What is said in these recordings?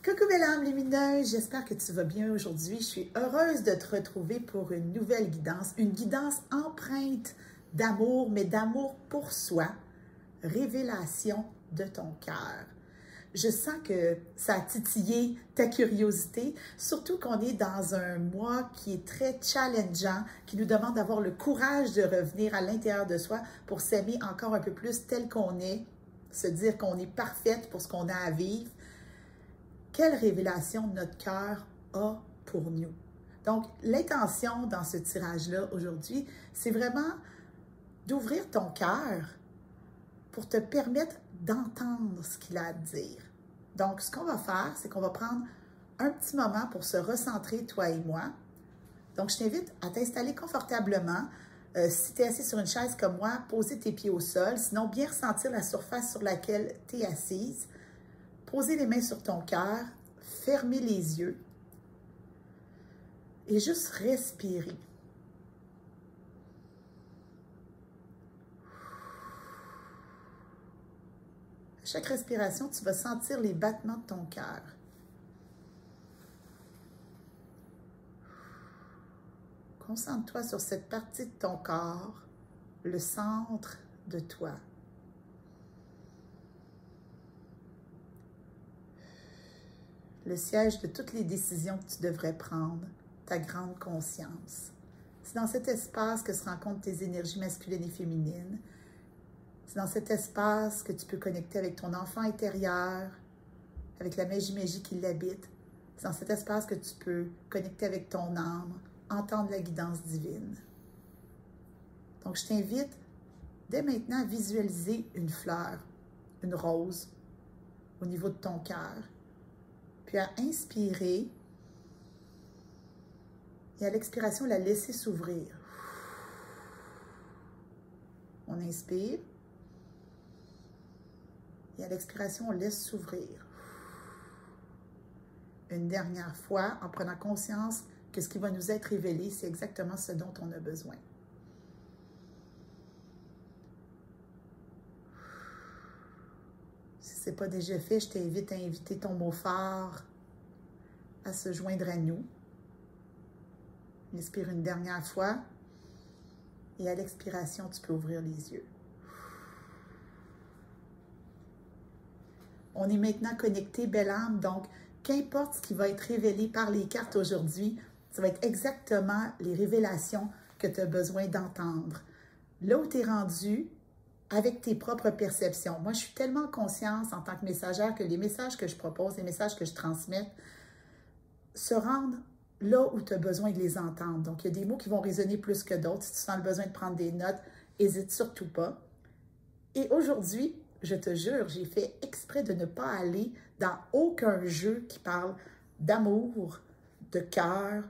Coucou belle âme lumineuse, j'espère que tu vas bien aujourd'hui. Je suis heureuse de te retrouver pour une nouvelle une guidance empreinte d'amour, mais d'amour pour soi, révélation de ton cœur. Je sens que ça a titillé ta curiosité, surtout qu'on est dans un mois qui est très challengeant, qui nous demande d'avoir le courage de revenir à l'intérieur de soi pour s'aimer encore un peu plus tel qu'on est, se dire qu'on est parfaite pour ce qu'on a à vivre. Quelle révélation notre cœur a pour nous. Donc, l'intention dans ce tirage-là aujourd'hui, c'est vraiment d'ouvrir ton cœur pour te permettre d'entendre ce qu'il a à te dire. Donc, ce qu'on va faire, c'est qu'on va prendre un petit moment pour se recentrer, toi et moi. Donc, je t'invite à t'installer confortablement. Si tu es assis sur une chaise comme moi, poser tes pieds au sol. Sinon, bien ressentir la surface sur laquelle tu es assise. Poser les mains sur ton cœur, fermer les yeux et juste respirer. À chaque respiration, tu vas sentir les battements de ton cœur. Concentre-toi sur cette partie de ton corps, le centre de toi. Le siège de toutes les décisions que tu devrais prendre, ta grande conscience. C'est dans cet espace que se rencontrent tes énergies masculines et féminines. C'est dans cet espace que tu peux connecter avec ton enfant intérieur, avec la magie qui l'habite. C'est dans cet espace que tu peux connecter avec ton âme, entendre la guidance divine. Donc, je t'invite dès maintenant à visualiser une fleur, une rose, au niveau de ton cœur. Puis à inspirer et à l'expiration, la laisser s'ouvrir. On inspire et à l'expiration, on laisse s'ouvrir. Une dernière fois, en prenant conscience que ce qui va nous être révélé, c'est exactement ce dont on a besoin. Si ce n'est pas déjà fait, je t'invite à inviter ton mot phare à se joindre à nous. Inspire une dernière fois et à l'expiration, tu peux ouvrir les yeux. On est maintenant connecté, belle âme, donc qu'importe ce qui va être révélé par les cartes aujourd'hui, ça va être exactement les révélations que tu as besoin d'entendre. Là où tu es rendu, avec tes propres perceptions. Moi, je suis tellement consciente en tant que messagère que les messages que je propose, les messages que je transmets, se rendent là où tu as besoin de les entendre. Donc, il y a des mots qui vont résonner plus que d'autres. Si tu sens le besoin de prendre des notes, n'hésite surtout pas. Et aujourd'hui, je te jure, j'ai fait exprès de ne pas aller dans aucun jeu qui parle d'amour, de cœur.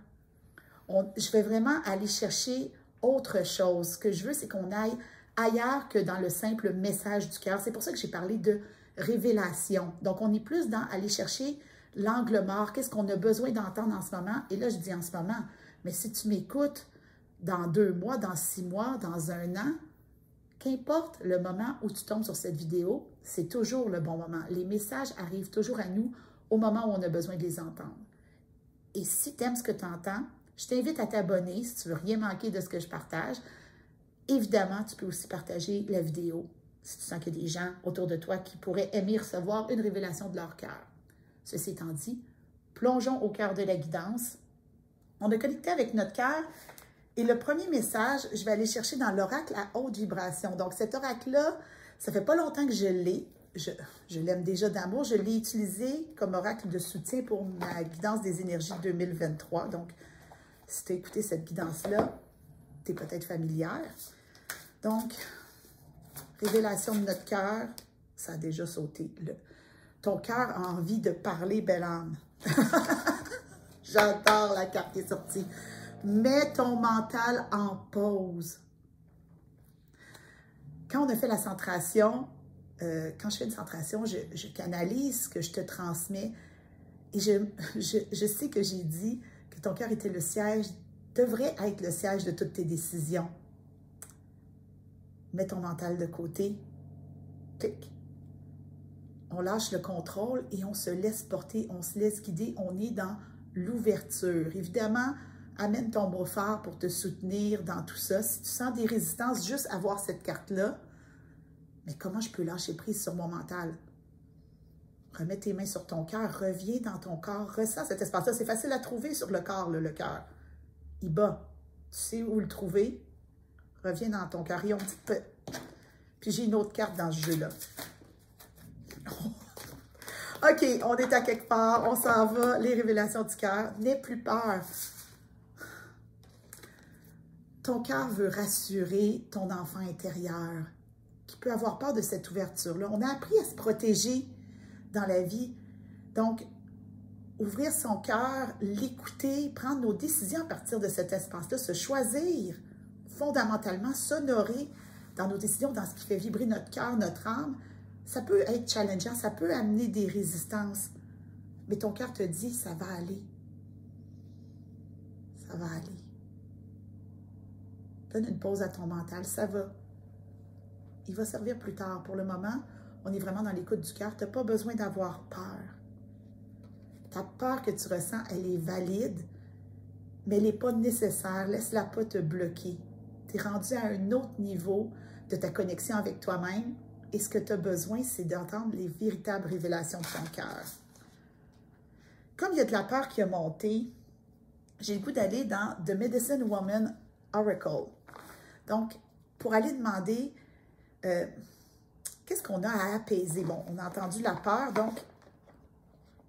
Je vais vraiment aller chercher autre chose. Ce que je veux, c'est qu'on aille ailleurs que dans le simple message du cœur. C'est pour ça que j'ai parlé de révélation. Donc, on est plus dans aller chercher l'angle mort. Qu'est-ce qu'on a besoin d'entendre en ce moment? Et là, je dis en ce moment, mais si tu m'écoutes dans 2 mois, dans 6 mois, dans 1 an, qu'importe le moment où tu tombes sur cette vidéo, c'est toujours le bon moment. Les messages arrivent toujours à nous au moment où on a besoin de les entendre. Et si tu aimes ce que tu entends, je t'invite à t'abonner si tu ne veux rien manquer de ce que je partage. Évidemment, tu peux aussi partager la vidéo si tu sens qu'il y a des gens autour de toi qui pourraient aimer recevoir une révélation de leur cœur. Ceci étant dit, plongeons au cœur de la guidance. On a connecté avec notre cœur et le premier message, je vais aller chercher dans l'oracle à haute vibration. Donc, cet oracle-là, ça fait pas longtemps que je l'ai. Je l'aime déjà d'amour. Je l'ai utilisé comme oracle de soutien pour ma guidance des énergies 2023. Donc, si tu as écouté cette guidance-là, tu es peut-être familière. Donc, révélation de notre cœur, ça a déjà sauté. Ton cœur a envie de parler, belle âme. J'adore la carte qui est sortie. Mets ton mental en pause. Quand on a fait la centration, quand je fais une centration, je canalise ce que je te transmets. Et je sais que j'ai dit que ton cœur était le siège, devrait être le siège de toutes tes décisions. Mets ton mental de côté. Clic. on lâche le contrôle et on se laisse porter, on se laisse guider, on est dans l'ouverture. Évidemment, amène ton beau-frère pour te soutenir dans tout ça. Si tu sens des résistances, juste à voir cette carte-là, mais comment je peux lâcher prise sur mon mental? Remets tes mains sur ton cœur, reviens dans ton corps, ressens cet espace-là. C'est facile à trouver sur le corps, là, le cœur. Il bat. Tu sais où le trouver? Reviens dans ton cœur. Et on dit... Puis j'ai une autre carte dans ce jeu-là. OK, on est à quelque part, on s'en va, les révélations du cœur. N'aie plus peur. Ton cœur veut rassurer ton enfant intérieur qui peut avoir peur de cette ouverture-là. On a appris à se protéger dans la vie. Donc, ouvrir son cœur, l'écouter, prendre nos décisions à partir de cet espace-là, se choisir fondamentalement, s'honorer dans nos décisions, dans ce qui fait vibrer notre cœur, notre âme, ça peut être challengeant, ça peut amener des résistances. Mais ton cœur te dit, ça va aller. Ça va aller. Donne une pause à ton mental, ça va. Il va servir plus tard. Pour le moment, on est vraiment dans l'écoute du cœur. Tu n'as pas besoin d'avoir peur. Ta peur que tu ressens, elle est valide, mais elle n'est pas nécessaire. Laisse-la pas te bloquer. Tu es rendu à un autre niveau de ta connexion avec toi-même et ce que tu as besoin, c'est d'entendre les véritables révélations de ton cœur. Comme il y a de la peur qui a monté, j'ai le goût d'aller dans The Medicine Woman Oracle. Donc, pour aller demander qu'est-ce qu'on a à apaiser. Bon, on a entendu la peur, donc,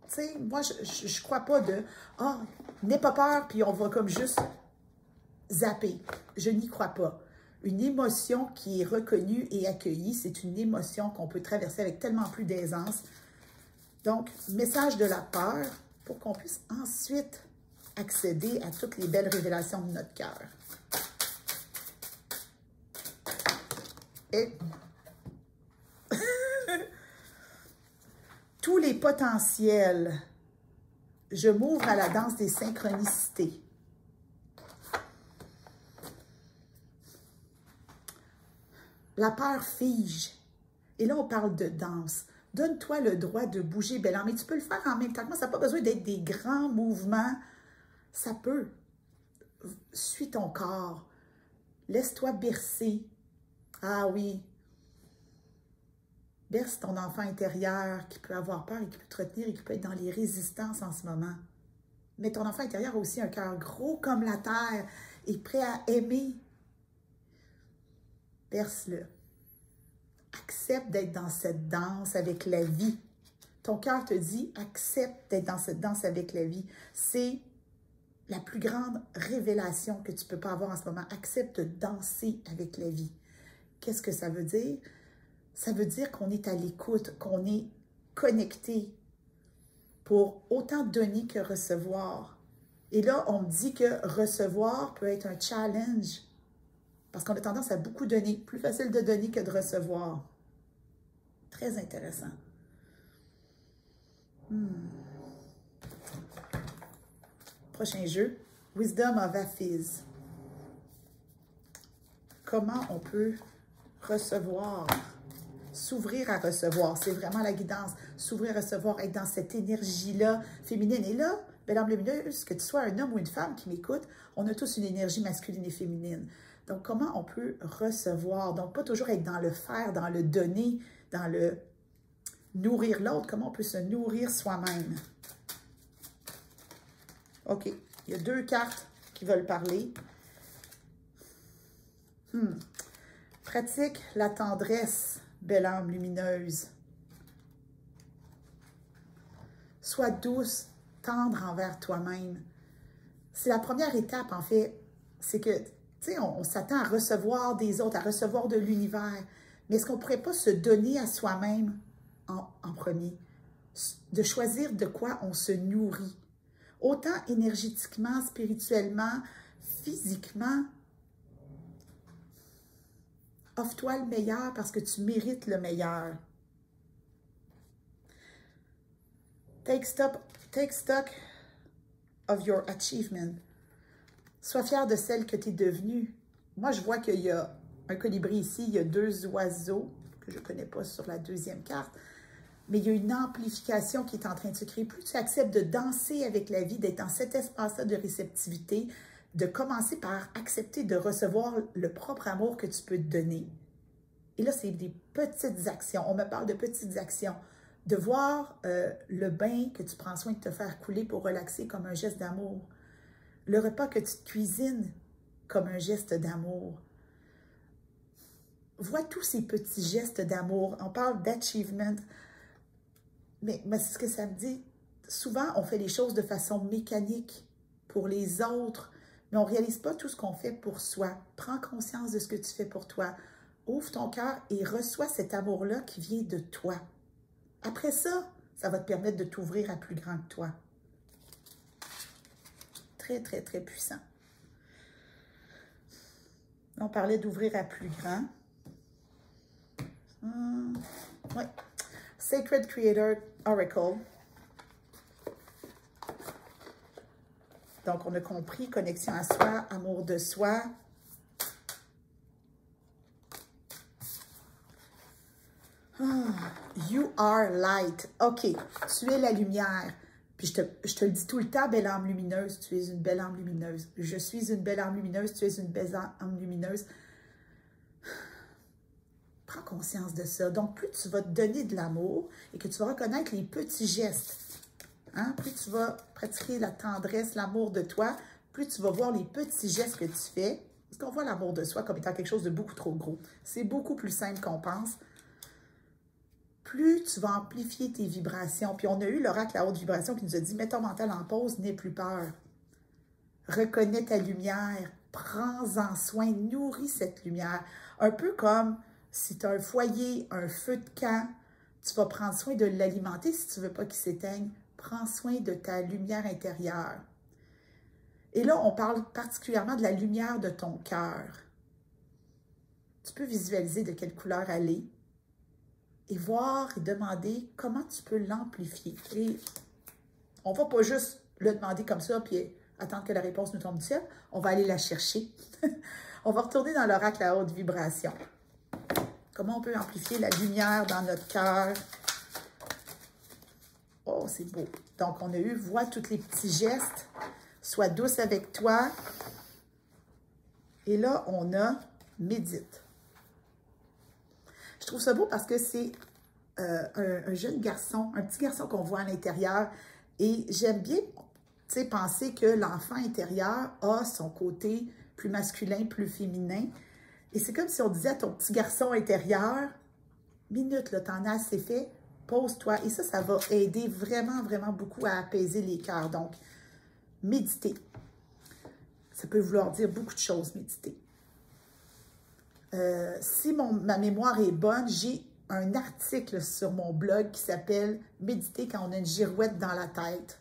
tu sais, moi, je ne crois pas de « Ah, n'aie pas peur, puis on va comme juste zapper ». Je n'y crois pas. Une émotion qui est reconnue et accueillie, c'est une émotion qu'on peut traverser avec tellement plus d'aisance. Donc, message de la peur pour qu'on puisse ensuite accéder à toutes les belles révélations de notre cœur. Et tous les potentiels, je m'ouvre à la danse des synchronicités. La peur fige. Et là, on parle de danse. Donne-toi le droit de bouger, belle âme. Mais tu peux le faire en même temps que moi. Ça n'a pas besoin d'être des grands mouvements. Ça peut. Suis ton corps. Laisse-toi bercer. Ah oui. Berce ton enfant intérieur qui peut avoir peur et qui peut te retenir et qui peut être dans les résistances en ce moment. Mais ton enfant intérieur a aussi un cœur gros comme la terre et prêt à aimer. Berce-le. Accepte d'être dans cette danse avec la vie. Ton cœur te dit, accepte d'être dans cette danse avec la vie. C'est la plus grande révélation que tu ne peux pas avoir en ce moment. Accepte de danser avec la vie. Qu'est-ce que ça veut dire? Ça veut dire qu'on est à l'écoute, qu'on est connecté pour autant donner que recevoir. Et là, on me dit que recevoir peut être un challenge. Parce qu'on a tendance à beaucoup donner. Plus facile de donner que de recevoir. Très intéressant. Prochain jeu. Wisdom of Aphiz. Comment on peut recevoir? S'ouvrir à recevoir. C'est vraiment la guidance. S'ouvrir à recevoir, être dans cette énergie-là féminine. Et là, belle âme lumineuse, que tu sois un homme ou une femme qui m'écoute, on a tous une énergie masculine et féminine. Donc, comment on peut recevoir? Donc, pas toujours être dans le faire, dans le donner, dans le nourrir l'autre. Comment on peut se nourrir soi-même? OK. Il y a deux cartes qui veulent parler. Pratique la tendresse, belle âme lumineuse. Sois douce, tendre envers toi-même. C'est la première étape, en fait. C'est que tu sais, on s'attend à recevoir des autres, à recevoir de l'univers. Mais est-ce qu'on ne pourrait pas se donner à soi-même en premier? De choisir de quoi on se nourrit. Autant énergétiquement, spirituellement, physiquement. Offre-toi le meilleur parce que tu mérites le meilleur. Take stock of your achievement. Sois fier de celle que tu es devenue. Moi, je vois qu'il y a un colibri ici, il y a deux oiseaux que je ne connais pas sur la deuxième carte. mais il y a une amplification qui est en train de se créer. Plus tu acceptes de danser avec la vie, d'être dans cet espace-là de réceptivité, de commencer par accepter de recevoir le propre amour que tu peux te donner. Et là, c'est des petites actions. On me parle de petites actions. De voir le bain que tu prends soin de te faire couler pour relaxer comme un geste d'amour. Le repas que tu te cuisines comme un geste d'amour. Vois tous ces petits gestes d'amour. On parle d'achievement. Mais c'est ce que ça me dit. Souvent, on fait les choses de façon mécanique pour les autres, mais on ne réalise pas tout ce qu'on fait pour soi. Prends conscience de ce que tu fais pour toi. Ouvre ton cœur et reçois cet amour-là qui vient de toi. Après ça, ça va te permettre de t'ouvrir à plus grand que toi. Très, très, très puissant. On parlait d'ouvrir à plus grand. Ouais. Sacred Creator Oracle. Donc, on a compris connexion à soi, amour de soi. You are light. OK, tu es la lumière. Puis je te le dis tout le temps, belle âme lumineuse, tu es une belle âme lumineuse. Je suis une belle âme lumineuse, tu es une belle âme lumineuse. Prends conscience de ça. Donc, plus tu vas te donner de l'amour et que tu vas reconnaître les petits gestes, hein, plus tu vas pratiquer la tendresse, l'amour de toi, plus tu vas voir les petits gestes que tu fais. Parce qu'on voit l'amour de soi comme étant quelque chose de beaucoup trop gros. C'est beaucoup plus simple qu'on pense. Plus tu vas amplifier tes vibrations. Puis on a eu l'oracle à haute vibration qui nous a dit « Mets ton mental en pause, n'aie plus peur. Reconnais ta lumière, prends-en soin, nourris cette lumière. » Un peu comme si tu as un foyer, un feu de camp, tu vas prendre soin de l'alimenter si tu ne veux pas qu'il s'éteigne. Prends soin de ta lumière intérieure. Et là, on parle particulièrement de la lumière de ton cœur. Tu peux visualiser de quelle couleur elle est et voir et demander comment tu peux l'amplifier. Et on ne va pas juste le demander comme ça puis attendre que la réponse nous tombe du ciel. On va aller la chercher. On va retourner dans l'oracle à haute vibration. Comment on peut amplifier la lumière dans notre cœur? Oh, c'est beau. Donc, on a eu, vois tous les petits gestes. Sois douce avec toi. Et là, on a médite. Je trouve ça beau parce que c'est un jeune garçon, un petit garçon qu'on voit à l'intérieur. Et j'aime bien penser que l'enfant intérieur a son côté plus masculin, plus féminin. Et c'est comme si on disait à ton petit garçon intérieur, minute, là, t'en as assez fait, pose-toi. Et ça va aider vraiment, vraiment beaucoup à apaiser les cœurs. Donc, méditer. Ça peut vouloir dire beaucoup de choses, méditer. Si ma mémoire est bonne, j'ai un article sur mon blog qui s'appelle « Méditer quand on a une girouette dans la tête ».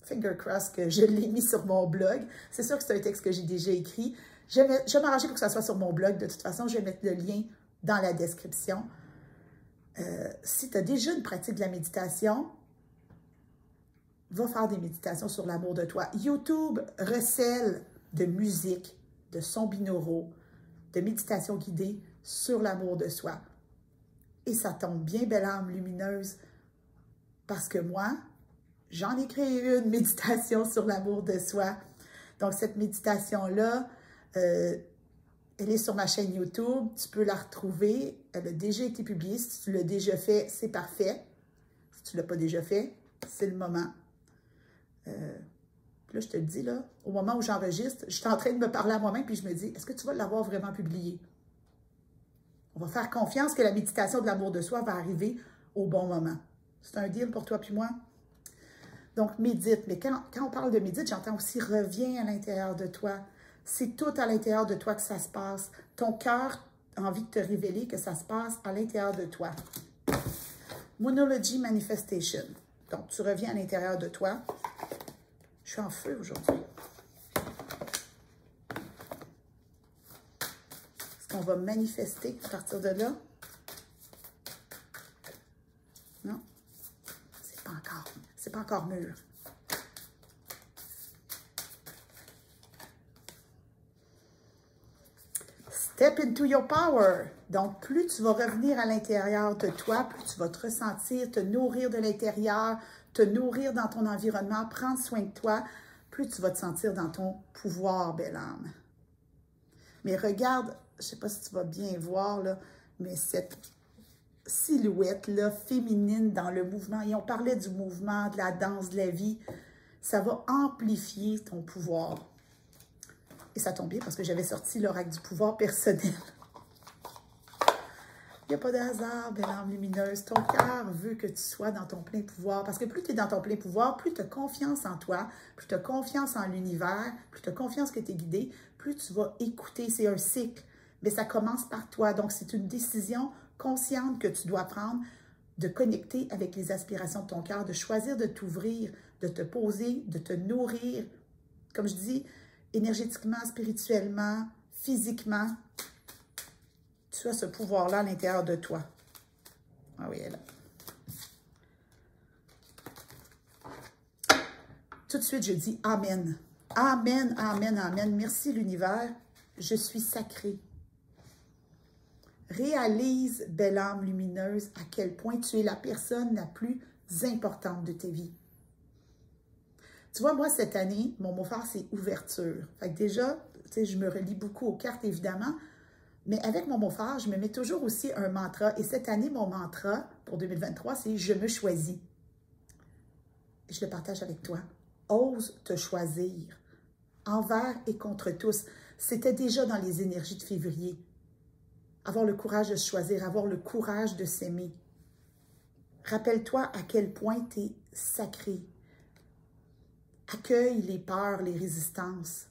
Finger cross que je l'ai mis sur mon blog. C'est sûr que c'est un texte que j'ai déjà écrit. Je vais m'arranger pour que ça soit sur mon blog. De toute façon, je vais mettre le lien dans la description. Si tu as déjà une pratique de la méditation, va faire des méditations sur l'amour de toi. YouTube recèle de musique, de sons binauraux, de méditation guidée sur l'amour de soi. Et ça tombe bien, belle âme lumineuse, parce que moi, j'en ai créé une méditation sur l'amour de soi. Donc, cette méditation-là, elle est sur ma chaîne YouTube. Tu peux la retrouver. Elle a déjà été publiée. Si tu l'as déjà fait, c'est parfait. Si tu ne l'as pas déjà fait, c'est le moment. Là, je te le dis, là, au moment où j'enregistre, je suis en train de me parler à moi-même, puis je me dis, est-ce que tu vas l'avoir vraiment publié? On va faire confiance que la méditation de l'amour de soi va arriver au bon moment. C'est un deal pour toi puis moi? Donc, médite. Mais quand on parle de médite, j'entends aussi reviens à l'intérieur de toi. C'est tout à l'intérieur de toi que ça se passe. Ton cœur a envie de te révéler que ça se passe à l'intérieur de toi. Moonology Manifestation. Donc, tu reviens à l'intérieur de toi. Je suis en feu aujourd'hui. Est-ce qu'on va manifester à partir de là? Non? C'est pas encore. C'est pas encore mûr. Step into your power. Donc, plus tu vas revenir à l'intérieur de toi, plus tu vas te ressentir, te nourrir de l'intérieur, te nourrir dans ton environnement, prendre soin de toi, plus tu vas te sentir dans ton pouvoir, belle âme. Mais regarde, je ne sais pas si tu vas bien voir, là, mais cette silhouette-là, féminine dans le mouvement, et on parlait du mouvement, de la danse, de la vie, ça va amplifier ton pouvoir. Et ça tombe bien parce que j'avais sorti l'oracle du pouvoir personnel. Il n'y a pas de hasard, belle âme lumineuse. Ton cœur veut que tu sois dans ton plein pouvoir. Parce que plus tu es dans ton plein pouvoir, plus tu as confiance en toi, plus tu as confiance en l'univers, plus tu as confiance que tu es guidé, plus tu vas écouter. C'est un cycle. Mais ça commence par toi. Donc, c'est une décision consciente que tu dois prendre de connecter avec les aspirations de ton cœur, de choisir de t'ouvrir, de te poser, de te nourrir. Comme je dis, énergétiquement, spirituellement, physiquement, tu as ce pouvoir-là à l'intérieur de toi. Ah oui, elle est là. Tout de suite, je dis Amen. Amen, Amen, Amen. Merci l'univers. Je suis sacrée. Réalise, belle âme lumineuse, à quel point tu es la personne la plus importante de ta vie. Tu vois, moi, cette année, mon mot phare, c'est ouverture. Fait que déjà, tu sais, je me relie beaucoup aux cartes, évidemment, mais avec mon mot phare, je me mets toujours aussi un mantra. Et cette année, mon mantra pour 2023, c'est « Je me choisis ». Je le partage avec toi. Ose te choisir. Envers et contre tous. C'était déjà dans les énergies de février. Avoir le courage de se choisir, avoir le courage de s'aimer. Rappelle-toi à quel point tu es sacré. Accueille les peurs, les résistances.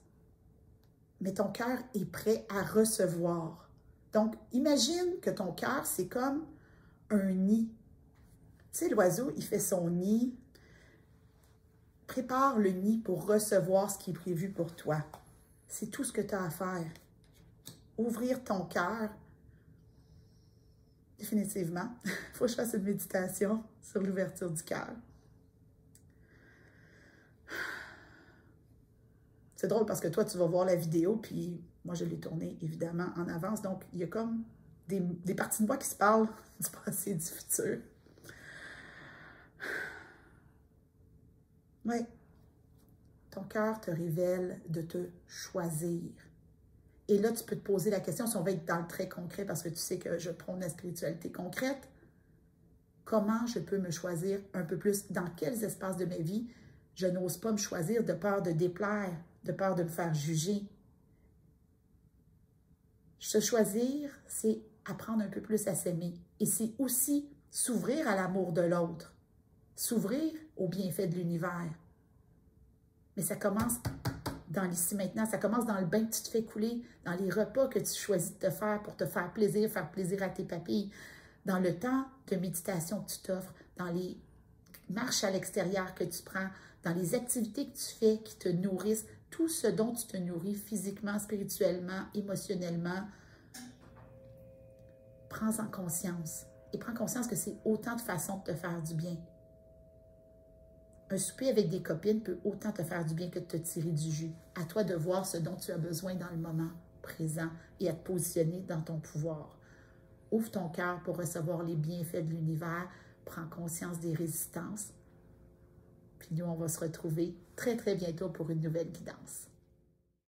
Mais ton cœur est prêt à recevoir. Donc, imagine que ton cœur, c'est comme un nid. Tu sais, l'oiseau, il fait son nid. Prépare le nid pour recevoir ce qui est prévu pour toi. C'est tout ce que tu as à faire. Ouvrir ton cœur. Définitivement, il faut que je fasse une méditation sur l'ouverture du cœur. C'est drôle parce que toi, tu vas voir la vidéo, puis moi, je l'ai tournée, évidemment, en avance. Donc, il y a comme des parties de moi qui se parlent du passé et du futur. Oui, ton cœur te révèle de te choisir. Et là, tu peux te poser la question, si on va être dans le très concret, parce que tu sais que je prône la spiritualité concrète, comment je peux me choisir un peu plus? Dans quels espaces de ma vie je n'ose pas me choisir de peur de déplaire, de peur de me faire juger? Se choisir, c'est apprendre un peu plus à s'aimer. Et c'est aussi s'ouvrir à l'amour de l'autre, s'ouvrir aux bienfaits de l'univers. Mais ça commence dans l'ici maintenant, ça commence dans le bain que tu te fais couler, dans les repas que tu choisis de te faire pour te faire plaisir à tes papilles, dans le temps de méditation que tu t'offres, dans les marches à l'extérieur que tu prends, dans les activités que tu fais qui te nourrissent, tout ce dont tu te nourris physiquement, spirituellement, émotionnellement, prends-en conscience. Et prends conscience que c'est autant de façons de te faire du bien. Un souper avec des copines peut autant te faire du bien que de te tirer du jus. À toi de voir ce dont tu as besoin dans le moment présent et à te positionner dans ton pouvoir. Ouvre ton cœur pour recevoir les bienfaits de l'univers. Prends conscience des résistances. Puis nous, on va se retrouver très, très bientôt pour une nouvelle guidance.